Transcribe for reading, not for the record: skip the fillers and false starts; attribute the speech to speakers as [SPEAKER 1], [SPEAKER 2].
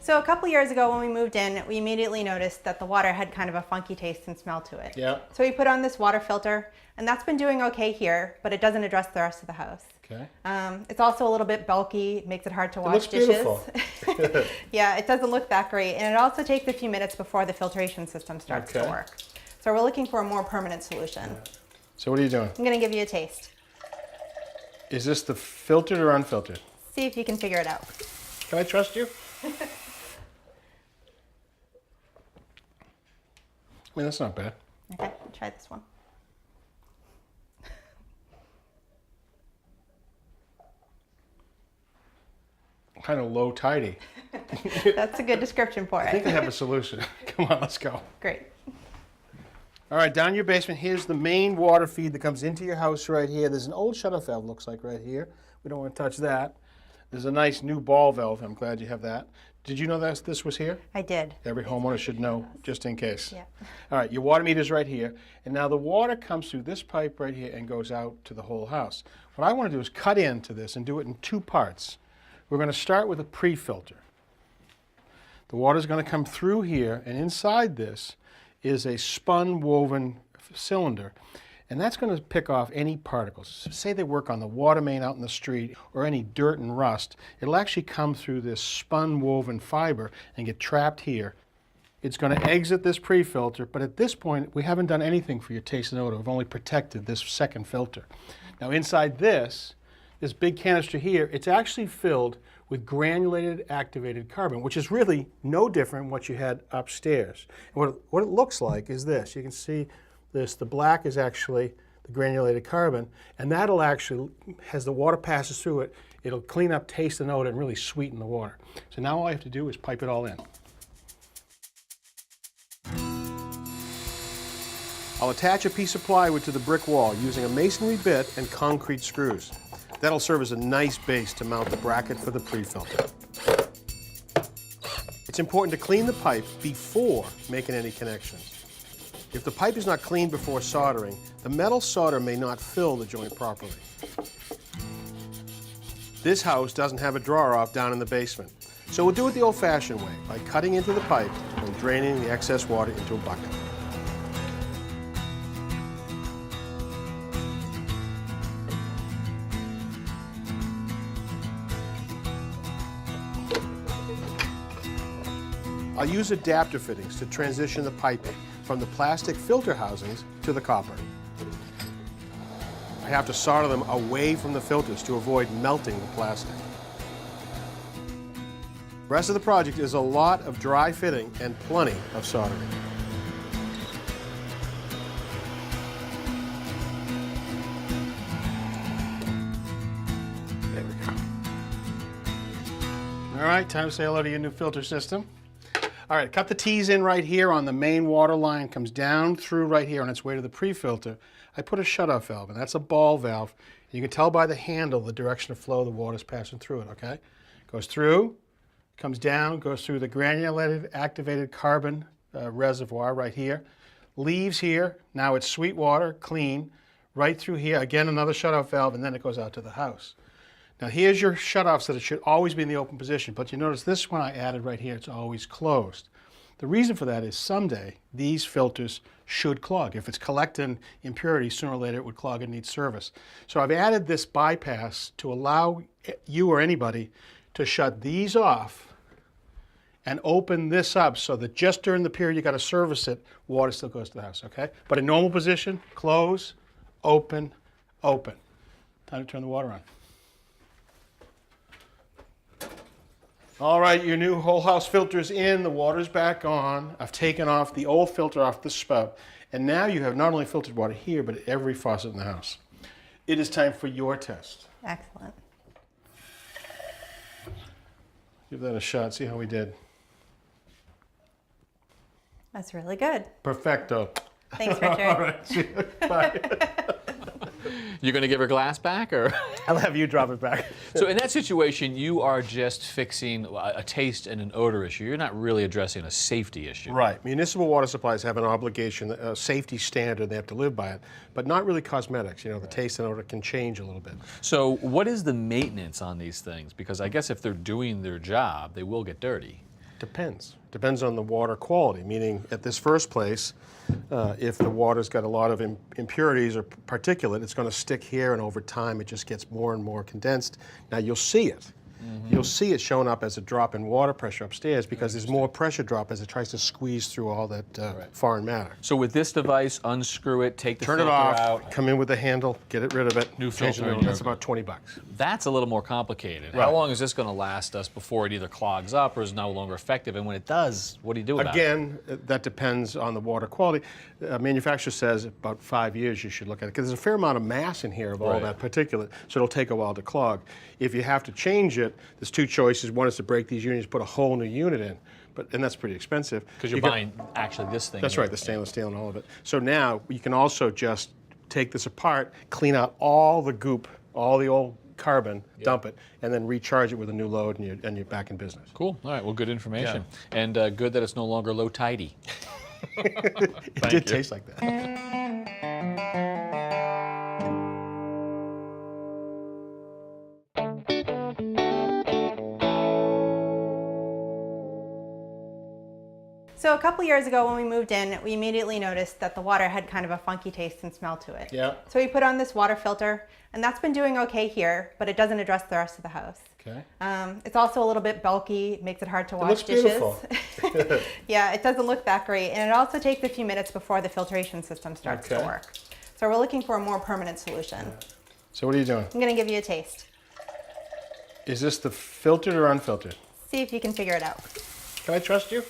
[SPEAKER 1] So a couple years ago when we moved in, we immediately noticed that the water had kind of a funky taste and smell to it.
[SPEAKER 2] Yeah.
[SPEAKER 1] So we put on this water filter, and that's been doing okay here, but it doesn't address the rest of the house.
[SPEAKER 2] Okay.
[SPEAKER 1] It's also a little bit bulky, makes it hard to wash
[SPEAKER 2] looks
[SPEAKER 1] dishes.
[SPEAKER 2] beautiful.
[SPEAKER 1] Yeah, it doesn't look that great, and it also takes a few minutes before the filtration system starts to
[SPEAKER 2] Okay.
[SPEAKER 1] work. So we're looking for a more permanent solution.
[SPEAKER 2] So what are you doing?
[SPEAKER 1] I'm gonna give you a taste.
[SPEAKER 2] Is this the filtered or unfiltered?
[SPEAKER 1] See if you can figure it out.
[SPEAKER 2] Can I trust you? I mean, that's not bad.
[SPEAKER 1] Okay, try this one.
[SPEAKER 2] Kind of low tidy.
[SPEAKER 1] That's a good description for
[SPEAKER 2] I think I
[SPEAKER 1] it.
[SPEAKER 2] have a solution. Come on, let's go.
[SPEAKER 1] Great.
[SPEAKER 2] All right, down your basement, here's the main water feed that comes into your house right here. There's an old shutoff valve, looks like, right here. We don't want to touch that. There's a nice new ball valve. I'm glad you have that. Did you know that this was here?
[SPEAKER 1] I did.
[SPEAKER 2] Every homeowner should know, just in case.
[SPEAKER 1] Yeah.
[SPEAKER 2] All right, your water meter's right here. And now the water comes through this pipe right here and goes out to the whole house. What I want to do is cut into this and do it in two parts. We're going to start with a pre-filter. The water's going to come through here, and inside this is a spun woven cylinder. And that's going to pick off any particles. Say they work on the water main out in the street or any dirt and rust. It'll actually come through this spun woven fiber and get trapped here. It's going to exit this pre-filter, but at this point, we haven't done anything for your taste and odor. We've only protected this second filter. Now inside this big canister here, it's actually filled with granulated activated carbon, which is really no different than what you had upstairs. And what it looks like is this. You can see this, the black is actually the granulated carbon, and that'll actually, as the water passes through it, it'll clean up taste and odor and really sweeten the water. So now all I have to do is pipe it all in. I'll attach a piece of plywood to the brick wall using a masonry bit and concrete screws. That'll serve as a nice base to mount the bracket for the pre-filter. It's important to clean the pipe before making any connections. If the pipe is not cleaned before soldering, the metal solder may not fill the joint properly. This house doesn't have a drawer off down in the basement, so we'll do it the old-fashioned way, by cutting into the pipe and draining the excess water into a bucket. I'll use adapter fittings to transition the piping from the plastic filter housings to the copper. I have to solder them away from the filters to avoid melting the plastic. The rest of the project is a lot of dry fitting and plenty of soldering. There we go. All right, time to say hello to your new filter system. All right, cut the T's in right here on the main water line, comes down through right here on its way to the pre-filter. I put a shutoff valve, and that's a ball valve. You can tell by the handle the direction of flow the water's passing through it, okay? Goes through, comes down, goes through the granulated activated carbon reservoir right here, leaves here, now it's sweet water, clean, right through here, again another shutoff valve, and then it goes out to the house. Now here's your shutoff so that it should always be in the open position, but you notice this one I added right here, it's always closed. The reason for that is someday these filters should clog. If it's collecting impurities, sooner or later it would clog and need service. So I've added this bypass to allow you or anybody to shut these off and open this up so that just during the period you got to service it, water still goes to the house, okay? But in normal position, close, open, open. Time to turn the water on. All right, your new whole house filter's in, the water's back on. I've taken off the old filter off the spout, and now you have not only filtered water here, but every faucet in the house. It is time for your test.
[SPEAKER 1] Excellent.
[SPEAKER 2] Give that a shot, see how we did.
[SPEAKER 1] That's really good.
[SPEAKER 2] Perfecto.
[SPEAKER 1] Thanks, Richard.
[SPEAKER 2] All right, see you. Bye.
[SPEAKER 3] You're going to give her glass back, or?
[SPEAKER 2] I'll have you drop it back.
[SPEAKER 3] So in that situation, you are just fixing a taste and an odor issue. You're not really addressing a safety issue.
[SPEAKER 2] Right. Municipal water supplies have an obligation, a safety standard, they have to live by it, but not really cosmetics. You know, the taste and odor can change a little bit.
[SPEAKER 3] So what is the maintenance on these things? Because I guess if they're doing their job, they will get dirty.
[SPEAKER 2] Depends. Depends on the water quality, meaning at this first place, if the water's got a lot of impurities or particulate, it's going to stick here, and over time it just gets more and more condensed. Now you'll see it. You'll see it showing up as a drop in water pressure upstairs because there's more pressure drop as it tries to squeeze through all that foreign matter.
[SPEAKER 3] So with this device, unscrew it, take the
[SPEAKER 2] Turn it
[SPEAKER 3] filter
[SPEAKER 2] off,
[SPEAKER 3] out.
[SPEAKER 2] come in with the handle, get it rid of it.
[SPEAKER 3] New
[SPEAKER 2] change
[SPEAKER 3] filter
[SPEAKER 2] the
[SPEAKER 3] in
[SPEAKER 2] middle.
[SPEAKER 3] your-
[SPEAKER 2] That's about $20.
[SPEAKER 3] That's a little more complicated.
[SPEAKER 2] Right.
[SPEAKER 3] How long is this going to last us before it either clogs up or is no longer effective? And when it does, what do you do about it?
[SPEAKER 2] Again, that depends on the water quality. Manufacturer says about 5 years you should look at it because there's a fair amount of mass in here of all
[SPEAKER 3] Right.
[SPEAKER 2] that particulate, so it'll take a while to clog. If you have to change it, there's two choices. One is to break these units, put a whole new unit in, and that's pretty expensive.
[SPEAKER 3] Because you're
[SPEAKER 2] You got-
[SPEAKER 3] buying actually this thing.
[SPEAKER 2] That's
[SPEAKER 3] here.
[SPEAKER 2] right, the stainless steel and all of it. So now you can also just take this apart, clean out all the goop, all the old carbon, dump it, and then recharge it with a new load, and you're back in business.
[SPEAKER 3] Cool. All right. Well, good information. And good that it's no longer low tidy.
[SPEAKER 2] It did taste like that.
[SPEAKER 1] So a couple years ago when we moved in, we immediately noticed that the water had kind of a funky taste and smell to it.
[SPEAKER 2] Yeah.
[SPEAKER 1] So we put on this water filter, and that's been doing okay here, but it doesn't address the rest of the house.
[SPEAKER 2] Okay.
[SPEAKER 1] It's also a little bit bulky, makes it hard to wash
[SPEAKER 2] looks
[SPEAKER 1] dishes.
[SPEAKER 2] beautiful.
[SPEAKER 1] Yeah, it doesn't look that great, and it also takes a few minutes before the filtration system starts to
[SPEAKER 2] Okay.
[SPEAKER 1] work. So we're looking for a more permanent solution.
[SPEAKER 2] So what are you doing?
[SPEAKER 1] I'm gonna give you a taste.
[SPEAKER 2] Is this the filtered or unfiltered?
[SPEAKER 1] See if you can figure it out.
[SPEAKER 2] Can I trust you?